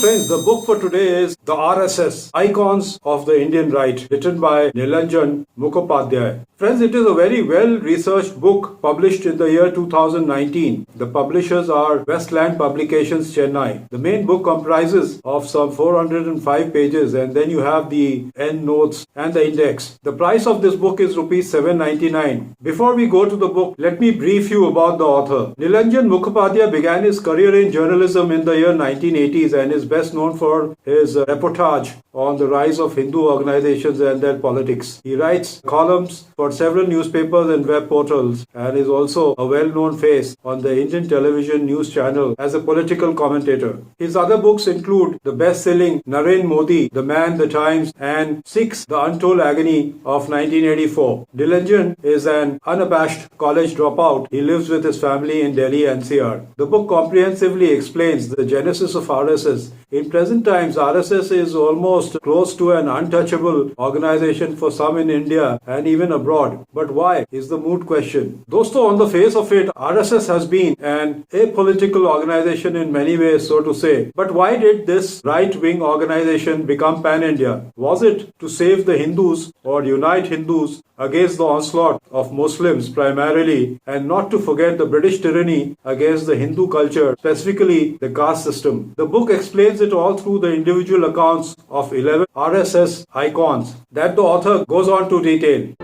friends, the book for today is The RSS, Icons of the Indian Right, written by NILANJAN Mukhopadhyay. Friends, it is a very well-researched book published in the year 2019. The publishers are Westland Publications, Chennai. The main book comprises of some 405 pages, and then you have the end notes and the index. The price of this book is rupees 799. Before we go to the book, let me brief you about the author. NILANJAN Mukhopadhyay began his career in journalism in the year 1980s and is best known for his reportage on the rise of Hindu organizations and their politics. He writes columns for several newspapers and web portals and is also a well-known face on the Indian television news channel as a political commentator. His other books include the best-selling Narendra Modi, The Man, the Times, and Six, The Untold Agony of 1984. NILANJAN is an unabashed college dropout. He lives with his family in Delhi NCR. The book comprehensively explains the genesis of RSS. In present times, RSS is almost close to an untouchable organization for some in India and even abroad. But why is the moot question. Dosto, on the face of it, RSS has been an apolitical organization in many ways, so to say. But why did this right-wing organization become pan-India? Was it to save the Hindus or unite Hindus against the onslaught of Muslims primarily, and not to forget the British tyranny against the Hindu culture, specifically the caste system? The book explains it all through the individual accounts of 11 RSS icons that the author goes on to detail.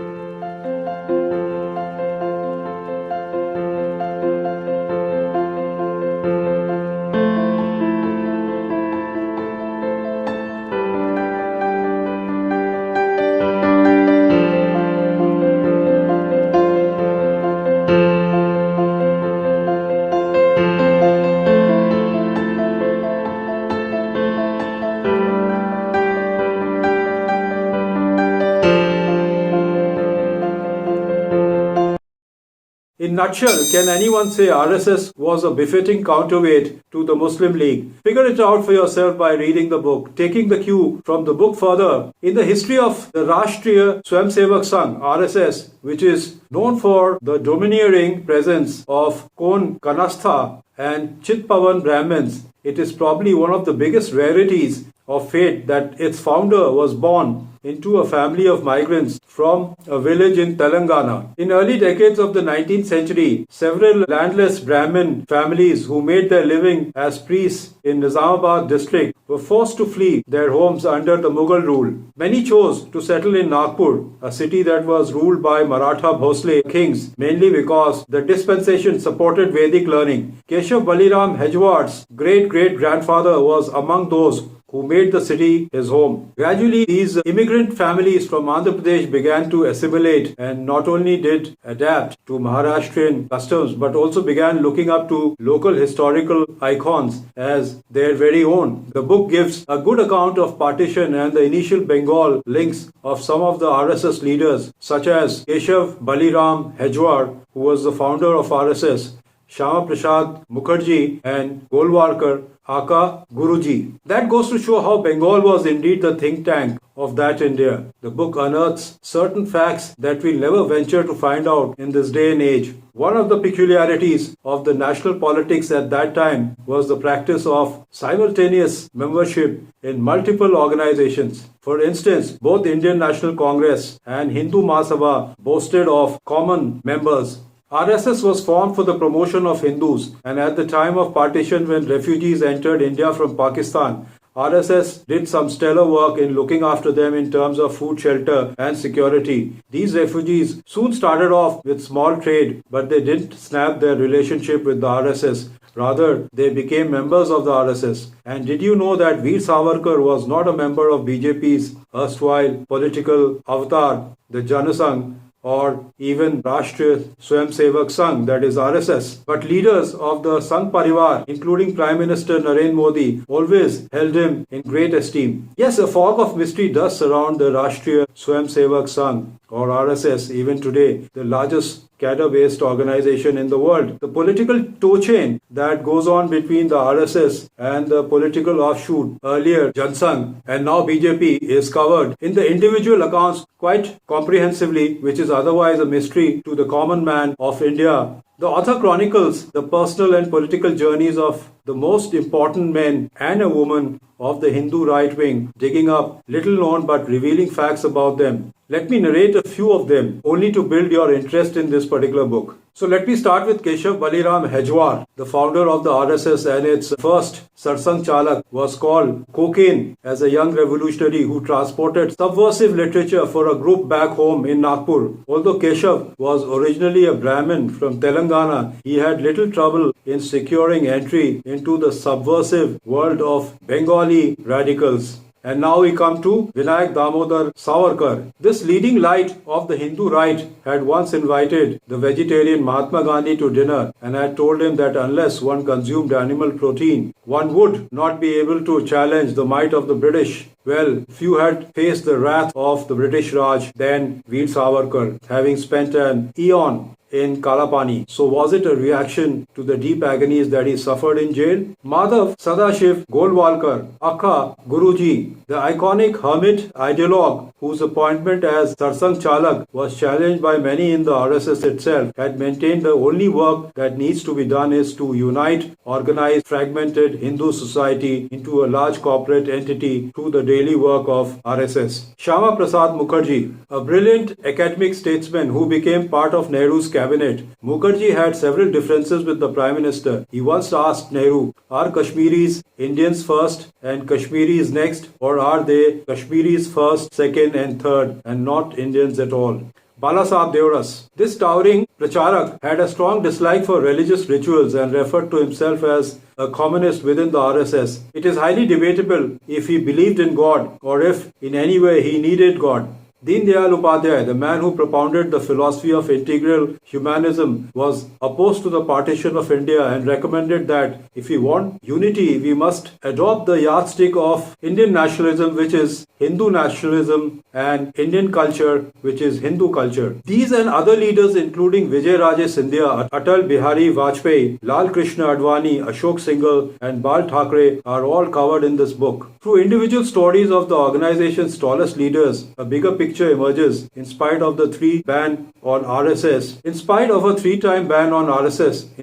In nutshell, can anyone say RSS was a befitting counterweight to the Muslim League? Figure it out for yourself by reading the book. Taking the cue from the book further, in the history of the Rashtriya Swayamsevak Sangh, RSS, which is known for the domineering presence of Kon Kanastha and Chitpavan Brahmins, it is probably one of the biggest rarities of fate that its founder was born into a family of migrants from a village in Telangana. In early decades of the 19th century, several landless Brahmin families who made their living as priests in Nizamabad district were forced to flee their homes under the Mughal rule. Many chose to settle in Nagpur, a city that was ruled by Maratha Bhosle kings, mainly because the dispensation supported Vedic learning. Keshav Baliram Hejward's great-great-grandfather was among those who made the city his home. Gradually, these immigrant families from Andhra Pradesh began to assimilate and not only did adapt to Maharashtrian customs, but also began looking up to local historical icons as their very own. The book gives a good account of partition and the initial Bengal links of some of the RSS leaders, such as Keshav Baliram Hejward, who was the founder of RSS, Shama Prasad Mukherjee, and Golwalkar Aka Guruji. That goes to show how Bengal was indeed the think tank of that India. The book unearths certain facts that we'll never venture to find out in this day and age. One of the peculiarities of the national politics at that time was the practice of simultaneous membership in multiple organizations. For instance, both Indian National Congress and Hindu Mahasabha boasted of common members. RSS was formed for the promotion of Hindus, and at the time of partition when refugees entered India from Pakistan, RSS did some stellar work in looking after them in terms of food, shelter and security. These refugees soon started off with small trade, but they didn't snap their relationship with the RSS. Rather, they became members of the RSS. And did you know that Veer Savarkar was not a member of BJP's erstwhile political avatar, the JANSANGH, or even Rashtriya Swayamsevak Sangh, that is RSS. But leaders of the Sangh Parivar, including Prime Minister Narendra Modi, always held him in great esteem. Yes, a fog of mystery does surround the Rashtriya Swayamsevak Sangh, or RSS, even today, the largest cadre-based organization in the world. The political toe chain that goes on between the RSS and the political offshoot, earlier JANSANGH and now BJP, is covered in the individual accounts quite comprehensively, which is otherwise a mystery to the common man of India. The author chronicles the personal and political journeys of the most important men and a woman of the Hindu right wing, digging up little known but revealing facts about them. Let me narrate a few of them, only to build your interest in this particular book. So let me start with Keshav Baliram Hejwar, the founder of the RSS, and its first satsang chalak was called Cocaine as a young revolutionary who transported subversive literature for a group back home in Nagpur. Although Keshav was originally a Brahmin from Telangana, he had little trouble in securing entry into the subversive world of Bengali radicals. And now we come to Vinayak Damodar Savarkar. This leading light of the Hindu right had once invited the vegetarian Mahatma Gandhi to dinner and had told him that unless one consumed animal protein, one would not be able to challenge the might of the British. Well, few had faced the wrath of the British Raj than Veer Savarkar, having spent an eon in Kalapani. So was it a reaction to the deep agonies that he suffered in jail? Madhav Sadashiv Golwalkar, Akka Guruji, the iconic hermit ideologue whose appointment as Satsang Chalak was challenged by many in the RSS itself, had maintained the only work that needs to be done is to unite organized, fragmented Hindu society into a large corporate entity through the daily work of RSS. Shyama Prasad Mukherjee, a brilliant academic statesman who became part of Nehru's cabinet. Mukherjee had several differences with the Prime Minister. He once asked Nehru, are Kashmiris Indians first and Kashmiris next, or are they Kashmiris first, second and third and not Indians at all? Balasaheb Deoras. This towering pracharak had a strong dislike for religious rituals and referred to himself as a communist within the RSS. It is highly debatable if he believed in God or if in any way he needed God. Deen Dayal Upadhyay, the man who propounded the philosophy of integral humanism, was opposed to the partition of India and recommended that if we want unity, we must adopt the yardstick of Indian nationalism, which is Hindu nationalism, and Indian culture, which is Hindu culture. These and other leaders, including Vijay Raje Scindia, Atal Bihari Vajpayee, Lal Krishna Advani, Ashok Singhal, and Bal Thackeray, are all covered in this book. Through individual stories of the organization's tallest leaders, a bigger picture emerges in spite of the three-time ban on RSS,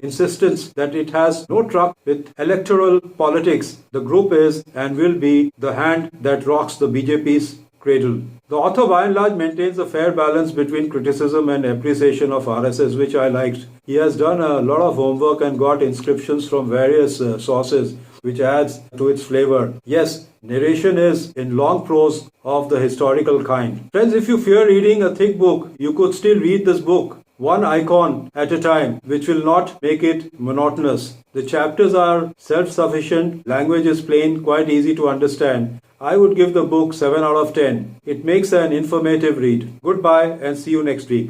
insistence that it has no truck with electoral politics. The group is and will be the hand that rocks the BJP's cradle. The author by and large maintains a fair balance between criticism and appreciation of RSS, which I liked. He has done a lot of homework and got inscriptions from various sources, which adds to its flavor. Yes, narration is in long prose of the historical kind. Friends, if you fear reading a thick book, you could still read this book, one icon at a time, which will not make it monotonous. The chapters are self-sufficient, language is plain, quite easy to understand. I would give the book 7 out of 10. It makes an informative read. Goodbye and see you next week.